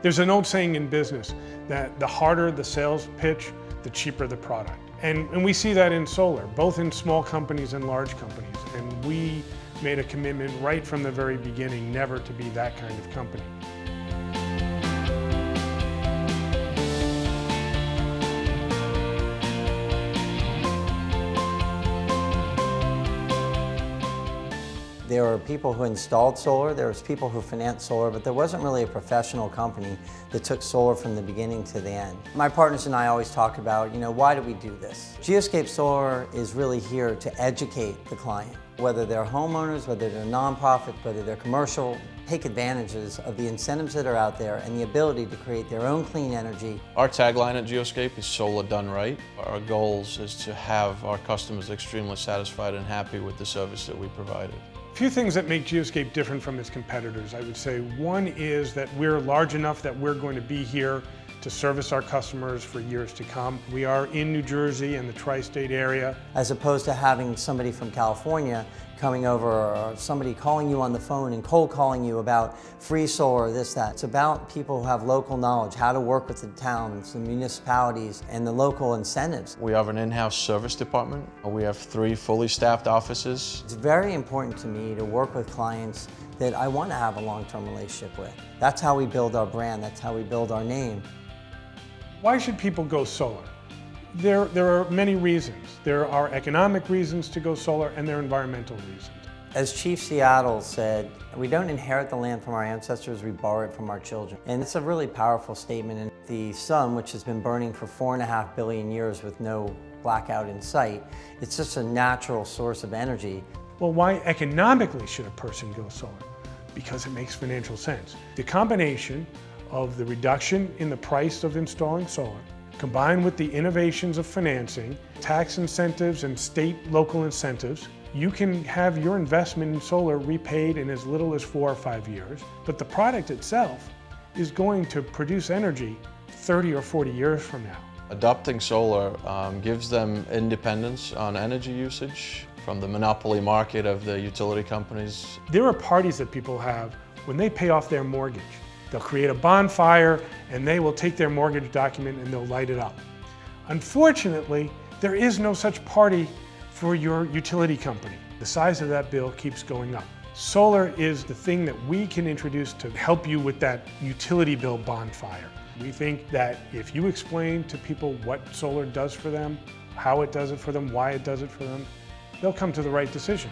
There's an old saying in business that the harder the sales pitch, the cheaper the product. And we see that in solar, both in small companies and large companies. And we made a commitment right from the very beginning never to be that kind of company. There were people who installed solar, there was people who financed solar, but there wasn't really a professional company that took solar from the beginning to the end. My partners and I always talk about, why do we do this? Geoscape Solar is really here to educate the client, whether they're homeowners, whether they're nonprofit, whether they're commercial, take advantages of the incentives that are out there and the ability to create their own clean energy. Our tagline at Geoscape is solar done right. Our goals is to have our customers extremely satisfied and happy with the service that we provided. A few things that make Geoscape different from its competitors, I would say. One is that we're large enough that we're going to be here to service our customers for years to come. We are in New Jersey and the tri-state area. As opposed to having somebody from California coming over or somebody calling you on the phone and cold calling you about free solar, this, that. It's about people who have local knowledge, how to work with the towns, the municipalities, and the local incentives. We have an in-house service department. We have 3 fully staffed offices. It's very important to me to work with clients that I want to have a long-term relationship with. That's how we build our brand, that's how we build our name. Why should people go solar? There are many reasons. There are economic reasons to go solar and there are environmental reasons. As Chief Seattle said, we don't inherit the land from our ancestors, we borrow it from our children. And it's a really powerful statement. And the sun, which has been burning for 4.5 billion years with no blackout in sight, it's just a natural source of energy. Well, why economically should a person go solar? Because it makes financial sense. The combination of the reduction in the price of installing solar, combined with the innovations of financing, tax incentives and state local incentives, you can have your investment in solar repaid in as little as 4 or 5 years, but the product itself is going to produce energy 30 or 40 years from now. Adopting solar gives them independence on energy usage from the monopoly market of the utility companies. There are parties that people have when they pay off their mortgage. They'll create a bonfire and they will take their mortgage document and they'll light it up. Unfortunately, there is no such party for your utility company. The size of that bill keeps going up. Solar is the thing that we can introduce to help you with that utility bill bonfire. We think that if you explain to people what solar does for them, how it does it for them, why it does it for them, they'll come to the right decision.